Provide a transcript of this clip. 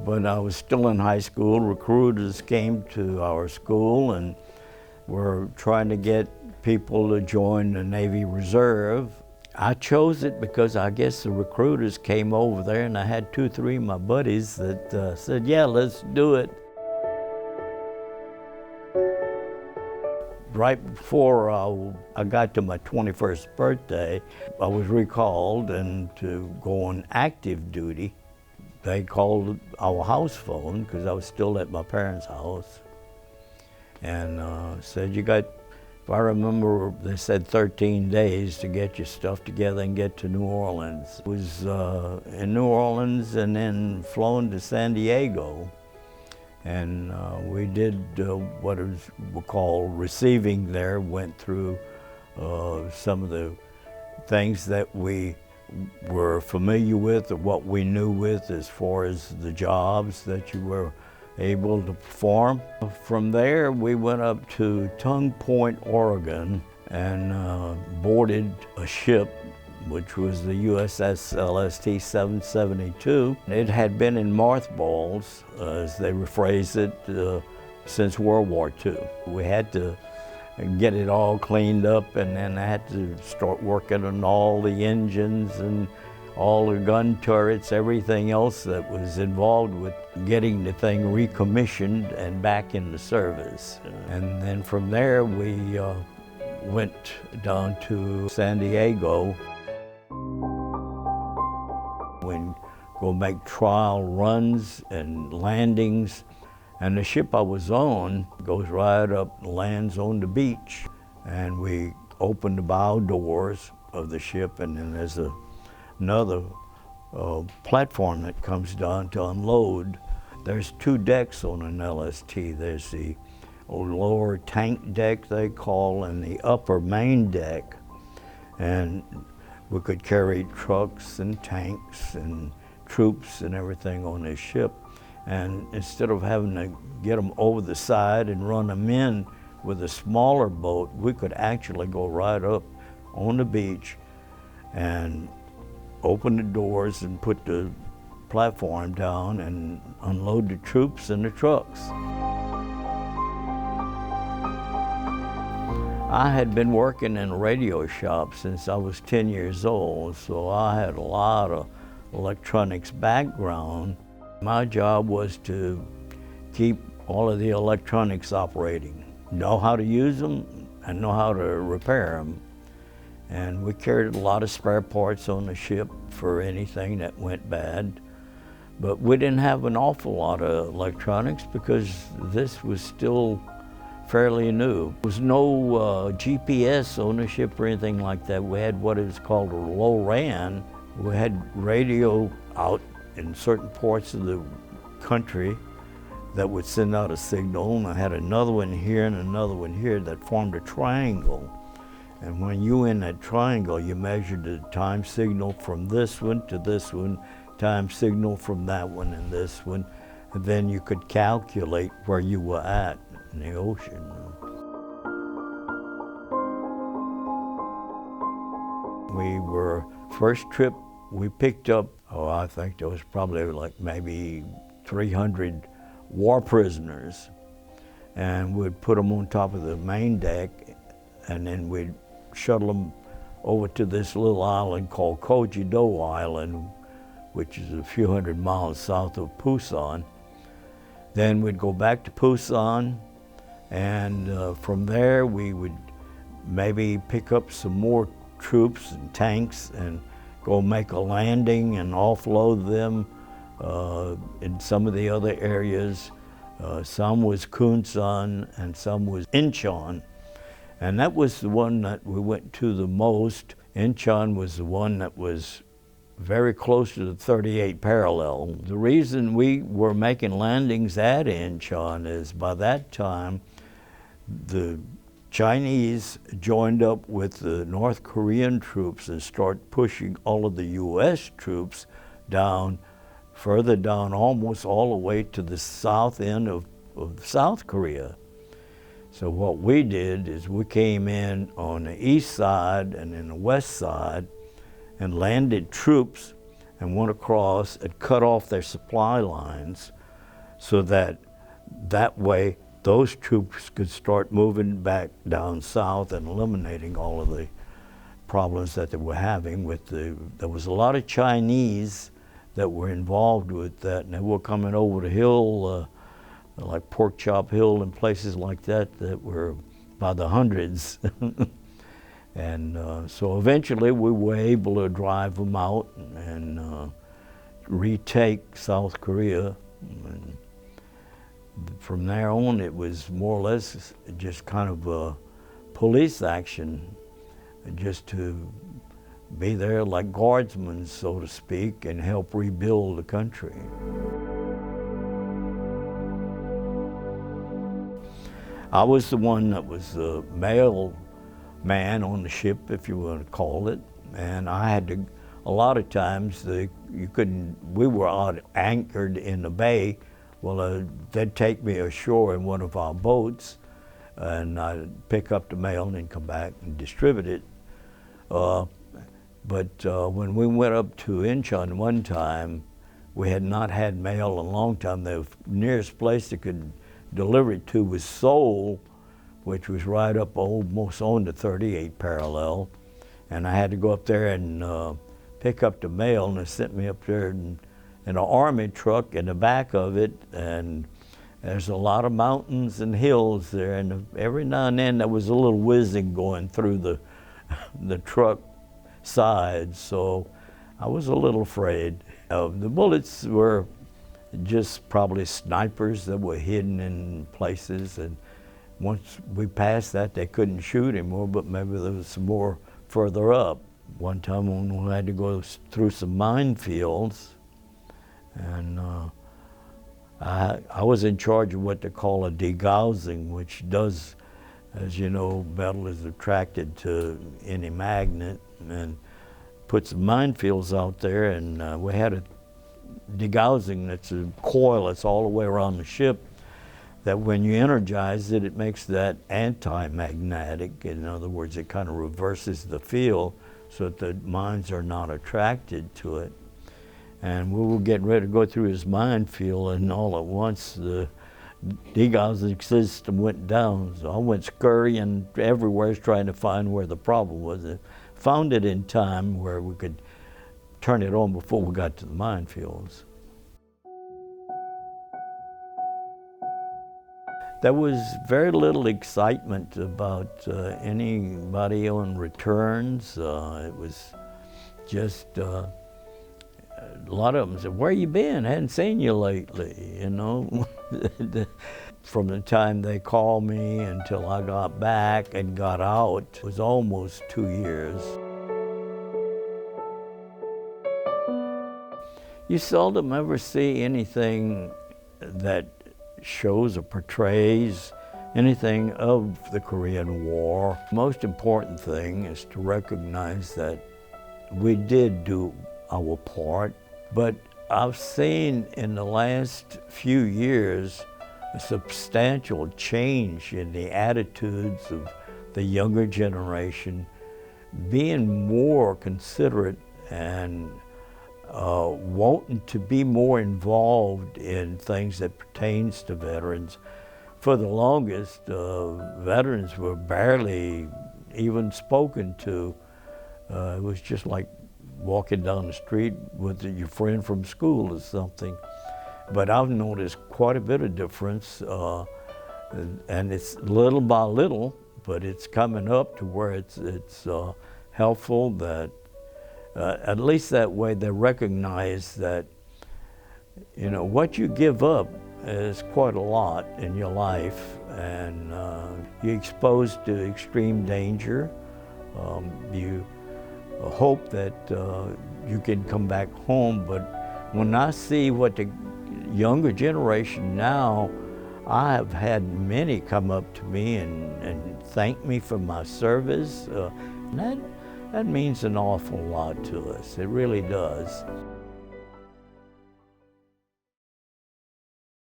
When I was still in high school, recruiters came to our school and were trying to get people to join the Navy Reserve. I chose it because I guess the recruiters came over there, and I had 2 or 3 of my buddies that said, yeah, let's do it. Right before I got to my 21st birthday, I was recalled and to go on active duty. They called our house phone because I was still at my parents' house and said, you got, if I remember, they said 13 days to get your stuff together and get to New Orleans. I was in New Orleans and then flown to San Diego. And we did what is called receiving there, went through some of the things that we were familiar with or what we knew with as far as the jobs that you were able to perform. From there, we went up to Tongue Point, Oregon, and boarded a ship which was the USS LST 772. It had been in mothballs, as they rephrase it, since World War II. We had to get it all cleaned up, and then I had to start working on all the engines and all the gun turrets, everything else that was involved with getting the thing recommissioned and back into service. And then from there, we went down to San Diego. Go make trial runs and landings, and the ship I was on goes right up and lands on the beach, and we open the bow doors of the ship, and then there's another platform that comes down to unload. There's 2 decks on an LST. There's the lower tank deck they call and the upper main deck, and we could carry trucks and tanks and troops and everything on this ship. And instead of having to get them over the side and run them in with a smaller boat, we could actually go right up on the beach and open the doors and put the platform down and unload the troops and the trucks. I had been working in a radio shop since I was 10 years old, so I had a lot of electronics background. My job was to keep all of the electronics operating, know how to use them and know how to repair them. And we carried a lot of spare parts on the ship for anything that went bad. But we didn't have an awful lot of electronics because this was still fairly new. There was no GPS on the ship or anything like that. We had what is called a low RAN. We had radio out in certain parts of the country that would send out a signal, and I had another one here and another one here that formed a triangle. And when you were in that triangle, you measured the time signal from this one to this one, time signal from that one and this one, and then you could calculate where you were at in the ocean. We were, first trip, we picked up, I think there was probably like maybe 300 war prisoners, and we'd put them on top of the main deck, and then we'd shuttle them over to this little island called Cogido Island, which is a few hundred miles south of Pusan. Then we'd go back to Pusan, and from there we would maybe pick up some more troops and tanks and go make a landing and offload them in some of the other areas. Some was Kunsan and some was Incheon. And that was the one that we went to the most. Incheon was the one that was very close to the 38 parallel. The reason we were making landings at Incheon is by that time the Chinese joined up with the North Korean troops and started pushing all of the U.S. troops down, further down, almost all the way to the south end of South Korea. So what we did is we came in on the east side and then the west side and landed troops and went across and cut off their supply lines so that way those troops could start moving back down south and eliminating all of the problems that they were having with there was a lot of Chinese that were involved with that, and they were coming over the hill, like Pork Chop Hill and places like that were by the hundreds. And so eventually we were able to drive them out and retake South Korea. And from there on, it was more or less just kind of a police action, just to be there like guardsmen, so to speak, and help rebuild the country. I was the one that was the male man on the ship, if you want to call it, and I had to, a lot of times, we were out anchored in the bay. Well, they'd take me ashore in one of our boats, and I'd pick up the mail and then come back and distribute it. But when we went up to Incheon one time, we had not had mail in a long time. The nearest place they could deliver it to was Seoul, which was right up almost on the 38 parallel. And I had to go up there and pick up the mail, and they sent me up there in an army truck in the back of it. And there's a lot of mountains and hills there, and every now and then there was a little whizzing going through the truck sides, so I was a little afraid. The bullets were just probably snipers that were hidden in places, and once we passed that, they couldn't shoot anymore, but maybe there was some more further up. One time when we had to go through some minefields, and I was in charge of what they call a degaussing, which does, as you know, metal is attracted to any magnet, and put some minefields out there, and we had a degaussing that's a coil that's all the way around the ship, that when you energize it, it makes that anti-magnetic. In other words, it kind of reverses the field so that the mines are not attracted to it. And we were getting ready to go through this minefield, and all at once the degaussing system went down. So I went scurrying everywhere trying to find where the problem was. I found it in time where we could turn it on before we got to the minefields. There was very little excitement about anybody on returns. It was just a lot of them said, "Where you been? I hadn't seen you lately," you know. From the time they called me until I got back and got out, it was almost 2 years. You seldom ever see anything that shows or portrays anything of the Korean War. Most important thing is to recognize that we did do our part, but I've seen in the last few years a substantial change in the attitudes of the younger generation, being more considerate and wanting to be more involved in things that pertains to veterans. For the longest, veterans were barely even spoken to. It was just like walking down the street with your friend from school or something. But I've noticed quite a bit of difference, and it's little by little, but it's coming up to where it's helpful that at least that way they recognize that, you know, what you give up is quite a lot in your life, and you're exposed to extreme danger. You hope that you can come back home, but when I see what the younger generation now, I have had many come up to me and thank me for my service. And that means an awful lot to us. It really does.